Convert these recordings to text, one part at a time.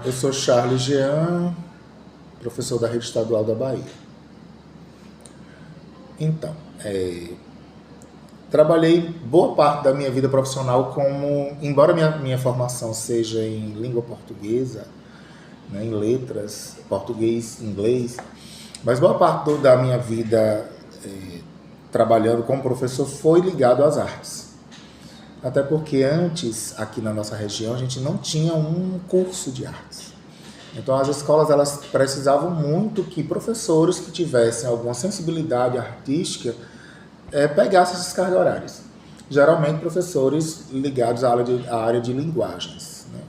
Eu sou Charles Jean, professor da Rede Estadual da Bahia. Então, trabalhei boa parte da minha vida profissional embora minha formação seja em língua portuguesa, né, em letras, português, inglês, mas boa parte da minha vida trabalhando como professor foi ligado às artes. Até porque antes, aqui na nossa região, a gente não tinha um curso de artes. Então as escolas elas precisavam muito que professores que tivessem alguma sensibilidade artística pegassem essas cargas horárias. Geralmente professores ligados à área de linguagens. Né?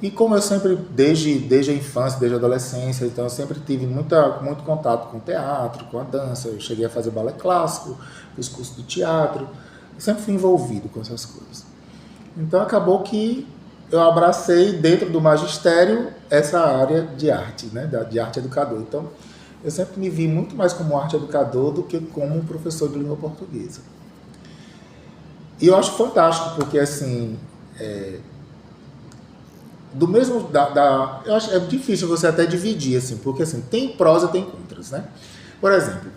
E como eu sempre, desde a infância, desde a adolescência, então eu sempre tive muito contato com o teatro, com a dança. Eu cheguei a fazer balé clássico, fiz curso de teatro, sempre fui envolvido com essas coisas. Então acabou que eu abracei dentro do magistério essa área de arte, né, de arte educador. Então eu sempre me vi muito mais como arte educador do que como um professor de língua portuguesa. E eu acho fantástico, porque assim, do mesmo eu acho difícil você até dividir assim, porque assim, tem prós e tem contras, né? Por exemplo,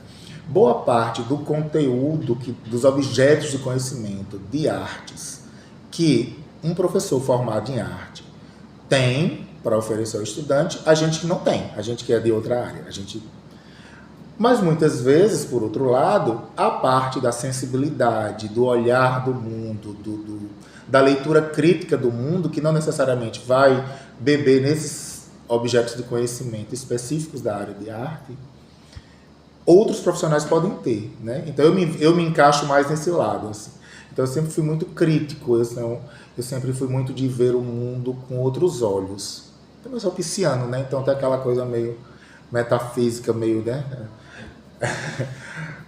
boa parte do conteúdo dos objetos de conhecimento de artes que um professor formado em arte tem para oferecer ao estudante, a gente não tem, a gente que é de outra área, Mas muitas vezes, por outro lado, a parte da sensibilidade, do olhar do mundo, da leitura crítica do mundo, que não necessariamente vai beber nesses objetos de conhecimento específicos da área de arte, outros profissionais podem ter, né? Então eu me encaixo mais nesse lado, assim. Então eu sempre fui muito crítico, eu sempre fui muito de ver o mundo com outros olhos. Então eu sou pisciano, né? Então tem aquela coisa meio metafísica, meio, né?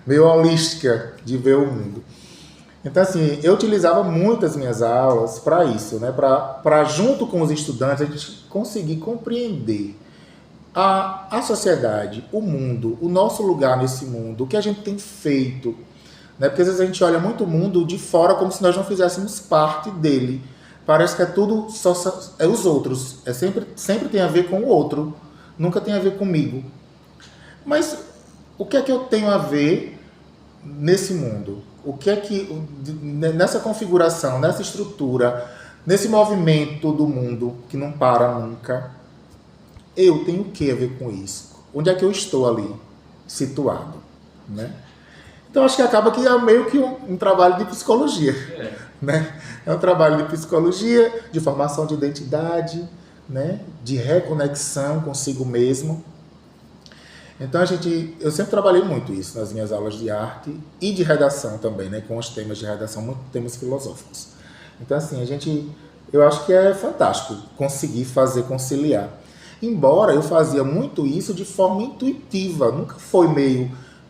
meio holística de ver o mundo. Então assim, eu utilizava muito as minhas aulas para isso, né? Para junto com os estudantes a gente conseguir compreender a sociedade, o mundo, o nosso lugar nesse mundo, o que a gente tem feito, né? Porque às vezes a gente olha muito o mundo de fora como se nós não fizéssemos parte dele. Parece que é tudo só os outros. Sempre tem a ver com o outro, nunca tem a ver comigo. Mas o que é que eu tenho a ver nesse mundo? O que é que nessa configuração, nessa estrutura, nesse movimento do mundo que não para nunca? Eu tenho o que a ver com isso? Onde é que eu estou ali situado, né? Então acho que acaba que é meio que um trabalho de psicologia, né? É um trabalho de psicologia, de formação de identidade, né? De reconexão consigo mesmo. Então eu sempre trabalhei muito isso nas minhas aulas de arte e de redação também, né? Com os temas de redação, muitos temas filosóficos. Então assim, eu acho que é fantástico conseguir conciliar. Embora eu fazia muito isso de forma intuitiva,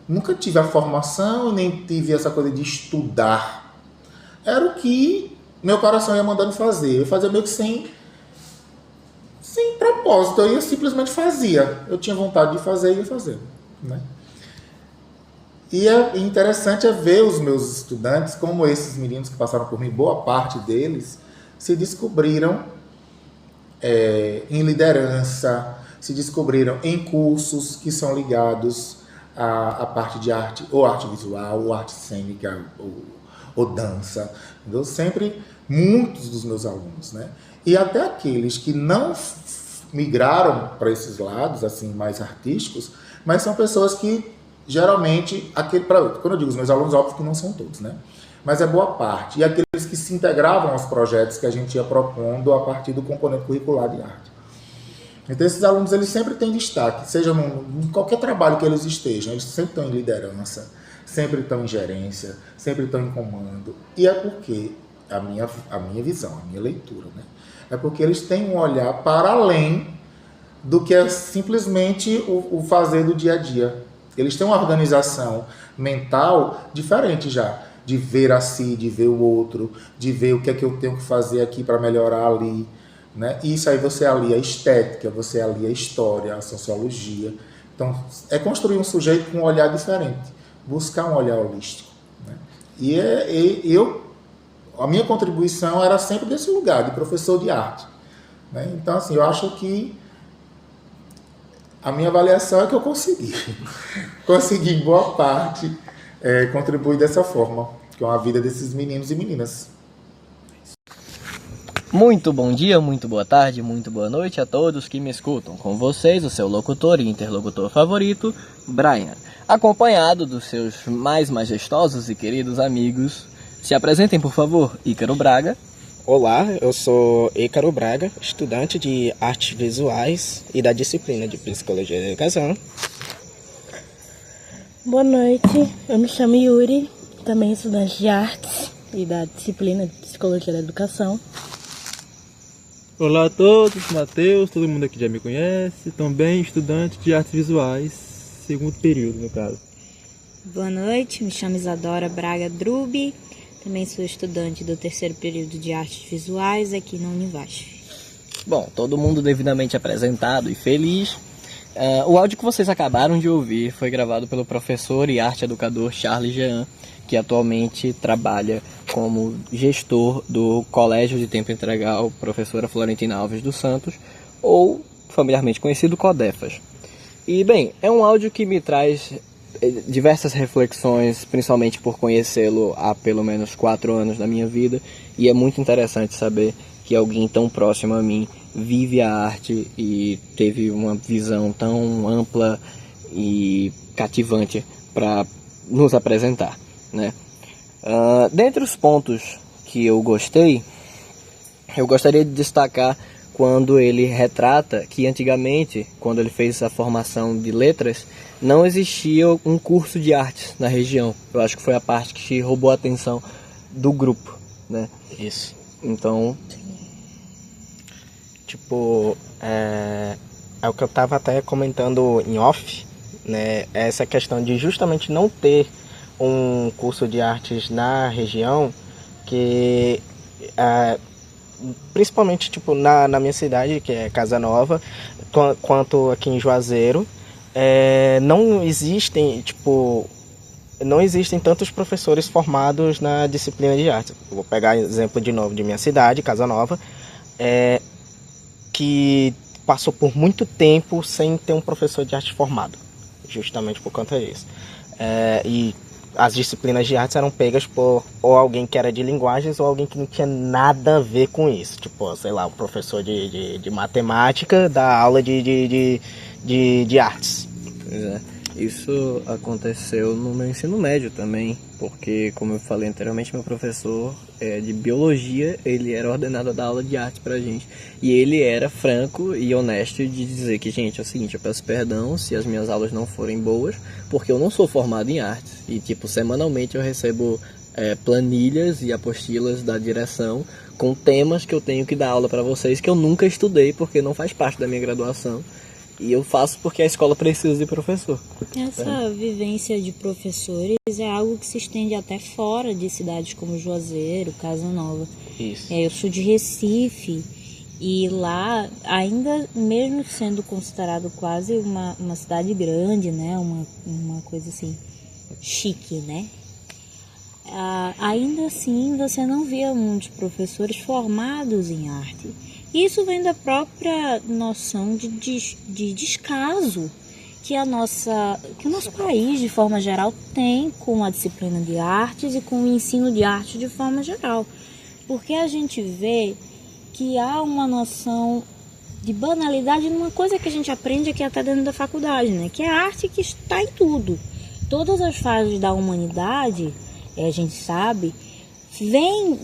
nunca tive a formação e nem tive essa coisa de estudar. Era o que meu coração ia mandando fazer. Eu fazia meio que sem propósito, eu simplesmente fazia. Eu tinha vontade de fazer e ia fazer, né? E é interessante ver os meus estudantes, como esses meninos que passaram por mim, boa parte deles se descobriram em liderança, se descobriram em cursos que são ligados à parte de arte, ou arte visual, ou arte cênica, ou dança. Então, sempre, muitos dos meus alunos, né? E até aqueles que não migraram para esses lados, assim, mais artísticos, mas são pessoas que, geralmente, quando eu digo os meus alunos, óbvio que não são todos, né? Mas é boa parte. E aqueles que se integravam aos projetos que a gente ia propondo a partir do componente curricular de arte. Então esses alunos eles sempre têm destaque, seja em qualquer trabalho que eles estejam, eles sempre estão em liderança, sempre estão em gerência, sempre estão em comando. E é porque, a minha visão, a minha leitura, né? É porque eles têm um olhar para além do que é simplesmente o fazer do dia a dia. Eles têm uma organização mental diferente já, de ver a si, de ver o outro, de ver o que é que eu tenho que fazer aqui para melhorar ali, né? E isso aí você alia a estética, você alia a história, a sociologia. Então, é construir um sujeito com um olhar diferente, buscar um olhar holístico, né? A minha contribuição era sempre desse lugar, de professor de arte, né? Então, assim, eu acho que a minha avaliação é que eu consegui. Consegui, em boa parte, contribuir dessa forma com a vida desses meninos e meninas. Muito bom dia, muito boa tarde, muito boa noite a todos que me escutam. Com vocês, o seu locutor e interlocutor favorito, Brian. Acompanhado dos seus mais majestosos e queridos amigos. Se apresentem, por favor, Ícaro Braga. Olá, eu sou Ícaro Braga, estudante de artes visuais e da disciplina de psicologia da educação. Boa noite, eu me chamo Yuri, também estudante de artes e da disciplina de psicologia da educação. Olá a todos, Matheus, todo mundo aqui já me conhece, também estudante de artes visuais, segundo período no caso. Boa noite, me chamo Isadora Braga Drubi, também sou estudante do terceiro período de artes visuais aqui na Univasf. Bom, todo mundo devidamente apresentado e feliz. O áudio que vocês acabaram de ouvir foi gravado pelo professor e arte educador Charles Jean, que atualmente trabalha como gestor do Colégio de Tempo Integral Professora Florentina Alves dos Santos, ou familiarmente conhecido CODEFAS. E bem, é um áudio que me traz diversas reflexões, principalmente por conhecê-lo há pelo menos 4 anos da minha vida, e é muito interessante saber que alguém tão próximo a mim vive a arte e teve uma visão tão ampla e cativante para nos apresentar, né? Dentre os pontos que eu gostei, eu gostaria de destacar quando ele retrata que antigamente, quando ele fez a formação de letras, não existia um curso de artes na região. Eu acho que foi a parte que roubou a atenção do grupo, né? Isso. Então, Tipo, é o que eu estava até comentando em off, né? Essa questão de justamente não ter um curso de artes na região, que principalmente tipo, na minha cidade, que é Casa Nova, quanto aqui em Juazeiro, não existem tantos professores formados na disciplina de artes. Eu vou pegar exemplo de novo de minha cidade, Casa Nova, que passou por muito tempo sem ter um professor de arte formado, justamente por conta disso. E as disciplinas de artes eram pegas por ou alguém que era de linguagens ou alguém que não tinha nada a ver com isso. Tipo, sei lá, um professor de matemática dá aula de artes. pois é, isso aconteceu no meu ensino médio também, porque, como eu falei anteriormente, meu professor de biologia, ele era ordenado a dar aula de arte pra gente. E ele era franco e honesto de dizer que, gente, é o seguinte, eu peço perdão se as minhas aulas não forem boas, porque eu não sou formado em artes. E, tipo, semanalmente eu recebo planilhas e apostilas da direção com temas que eu tenho que dar aula pra vocês que eu nunca estudei, porque não faz parte da minha graduação. E eu faço porque a escola precisa de professor. Essa vivência de professores é algo que se estende até fora de cidades como Juazeiro, Casa Nova. Isso. Eu sou de Recife e lá, ainda mesmo sendo considerado quase uma cidade grande, né, uma coisa assim, chique, né? Ainda assim, você não via muitos professores formados em arte. Isso vem da própria noção de descaso que o nosso país, de forma geral, tem com a disciplina de artes e com o ensino de arte de forma geral. Porque a gente vê que há uma noção de banalidade numa coisa que a gente aprende aqui até dentro da faculdade, né? Que é a arte que está em tudo. Todas as fases da humanidade, a gente sabe, vem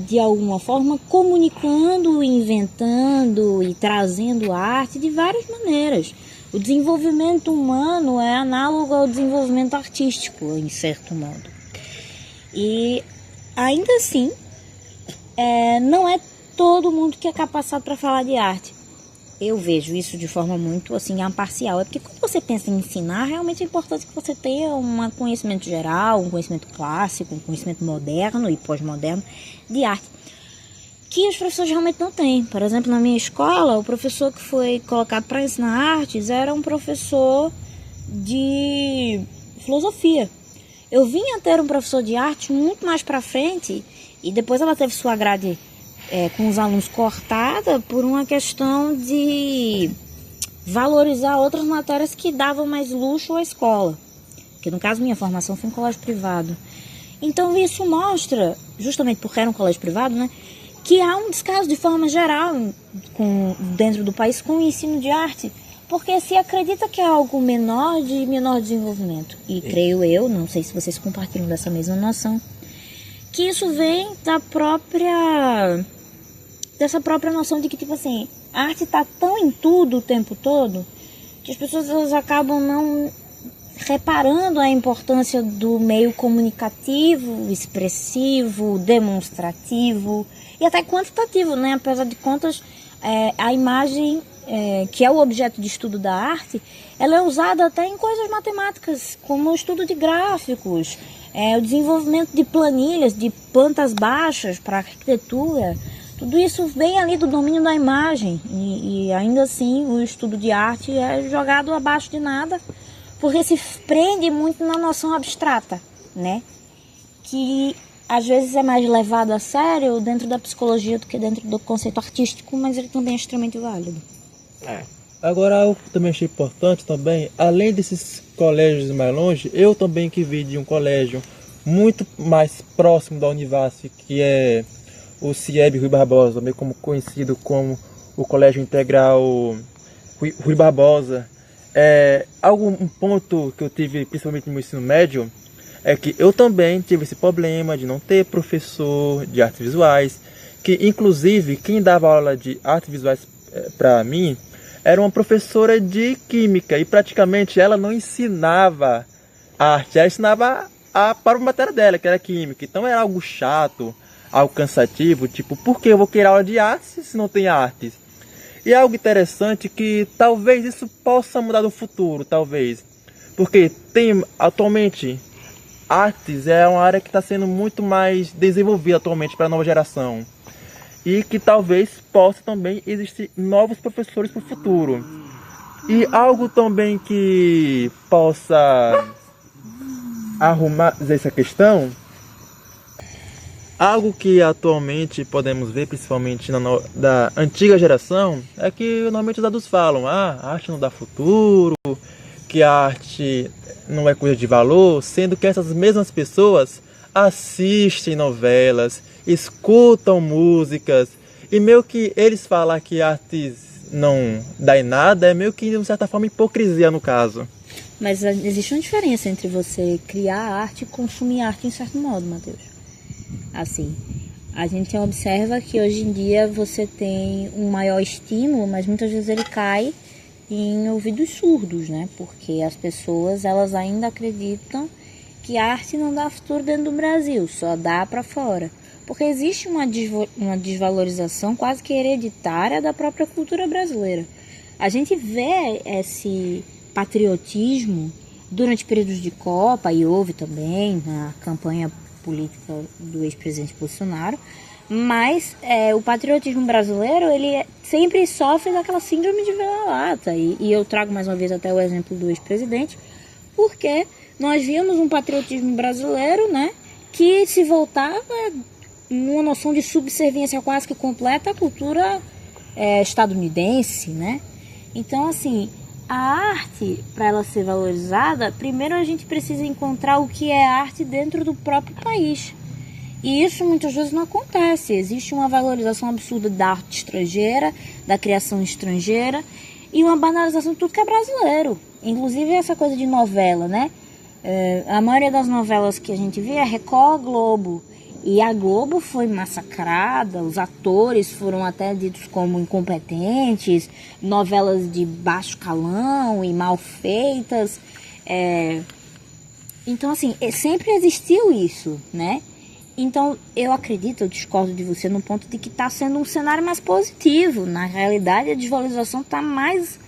de alguma forma comunicando, inventando e trazendo arte de várias maneiras. O desenvolvimento humano é análogo ao desenvolvimento artístico, em certo modo. E ainda assim, não é todo mundo que é capacitado para falar de arte. Eu vejo isso de forma muito assim, imparcial. É porque quando você pensa em ensinar, realmente é importante que você tenha um conhecimento geral, um conhecimento clássico, um conhecimento moderno e pós-moderno de arte, que os professores realmente não têm. Por exemplo, na minha escola, o professor que foi colocado para ensinar artes era um professor de filosofia. Eu vim a ter um professor de arte muito mais para frente, e depois ela teve sua grade com os alunos cortada por uma questão de valorizar outras matérias que davam mais luxo à escola. Que no caso minha formação foi em colégio privado. Então isso mostra, justamente porque era um colégio privado, né, que há um descaso de forma geral dentro do país com o ensino de arte, porque se acredita que é algo menor de menor desenvolvimento. E creio eu, não sei se vocês compartilham dessa mesma noção, que isso vem dessa própria noção de que, tipo assim, a arte está tão em tudo o tempo todo, que as pessoas elas acabam não reparando a importância do meio comunicativo, expressivo, demonstrativo e até quantitativo, né? Apesar de contas, a imagem, que é o objeto de estudo da arte, ela é usada até em coisas matemáticas, como o estudo de gráficos, o desenvolvimento de planilhas, de plantas baixas para arquitetura. Tudo isso vem ali do domínio da imagem e ainda assim o estudo de arte é jogado abaixo de nada, porque se prende muito na noção abstrata, né? Que às vezes é mais levado a sério dentro da psicologia do que dentro do conceito artístico, mas ele também é extremamente válido. Agora, algo que também achei importante também, além desses colégios mais longe, eu também que vi de um colégio muito mais próximo da Univasf, que é o CIEB Rui Barbosa, meio como conhecido como o Colégio Integral Rui Barbosa. Um ponto que eu tive, principalmente no meu ensino médio, é que eu também tive esse problema de não ter professor de artes visuais, que inclusive quem dava aula de artes visuais para mim era uma professora de química e praticamente ela não ensinava arte, ela ensinava a própria matéria dela, que era química. Então era algo chato, algo cansativo, tipo, por que eu vou querer aula de artes se não tem artes? E é algo interessante que talvez isso possa mudar no futuro, talvez. Porque atualmente, artes é uma área que está sendo muito mais desenvolvida atualmente para a nova geração. E que talvez possa também existir novos professores para o futuro. E algo também que possa arrumar essa questão, algo que atualmente podemos ver, principalmente da antiga geração, é que normalmente os adultos falam: a arte não dá futuro, que a arte não é coisa de valor, sendo que essas mesmas pessoas assistem novelas, escutam músicas, e meio que eles falar que artes não dá em nada é meio que, de certa forma, hipocrisia no caso. Mas existe uma diferença entre você criar arte e consumir arte em certo modo, Matheus. Assim, a gente observa que hoje em dia você tem um maior estímulo, mas muitas vezes ele cai em ouvidos surdos, né? Porque as pessoas, elas ainda acreditam que a arte não dá futuro dentro do Brasil, só dá para fora. Porque existe uma desvalorização quase que hereditária da própria cultura brasileira. A gente vê esse patriotismo durante períodos de Copa, e houve também na campanha política do ex-presidente Bolsonaro, mas o patriotismo brasileiro, ele sempre sofre daquela síndrome de vira-lata, e eu trago mais uma vez até o exemplo do ex-presidente, porque nós vimos um patriotismo brasileiro, né, que se voltava numa noção de subserviência quase que completa à cultura estadunidense, né? Então, assim, a arte, para ela ser valorizada, primeiro a gente precisa encontrar o que é arte dentro do próprio país. E isso muitas vezes não acontece. Existe uma valorização absurda da arte estrangeira, da criação estrangeira, e uma banalização de tudo que é brasileiro. Inclusive essa coisa de novela, né? A maioria das novelas que a gente vê é Record, Globo. E a Globo foi massacrada, os atores foram até ditos como incompetentes, novelas de baixo calão e mal feitas. Então, assim, sempre existiu isso, né? Então, eu acredito, eu discordo de você no ponto de que está sendo um cenário mais positivo. Na realidade, a desvalorização está mais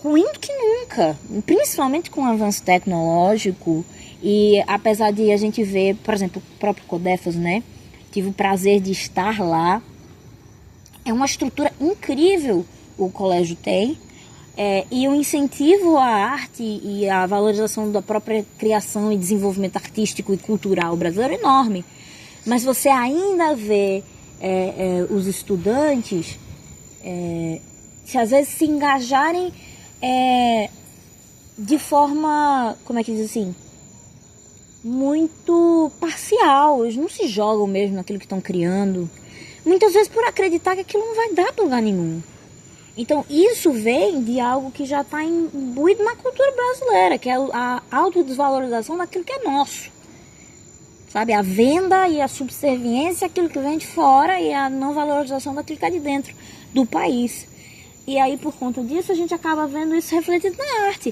ruim do que nunca, principalmente com o avanço tecnológico. E apesar de a gente ver, por exemplo, o próprio Codefas, né? Tive o prazer de estar lá. É uma estrutura incrível o colégio tem. E o incentivo à arte e à valorização da própria criação e desenvolvimento artístico e cultural brasileiro é enorme. Mas você ainda vê os estudantes se às vezes se engajarem de forma, como é que diz assim, muito parcial. Eles não se jogam mesmo naquilo que estão criando, muitas vezes por acreditar que aquilo não vai dar para lugar nenhum. Então isso vem de algo que já está imbuído na cultura brasileira, que é a autodesvalorização daquilo que é nosso, sabe? A venda e a subserviência àquilo que vem de fora e a não valorização daquilo que é de dentro do país. E aí, por conta disso, a gente acaba vendo isso refletido na arte.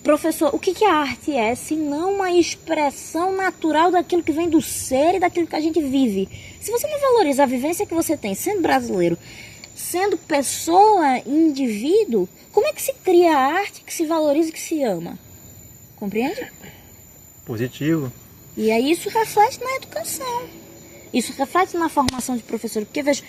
Professor, o que a arte é, se não uma expressão natural daquilo que vem do ser e daquilo que a gente vive? Se você não valoriza a vivência que você tem sendo brasileiro, sendo pessoa, indivíduo, como é que se cria a arte que se valoriza e que se ama? Compreende? Positivo. E aí isso reflete na educação. Isso reflete na formação de professor. Porque, veja,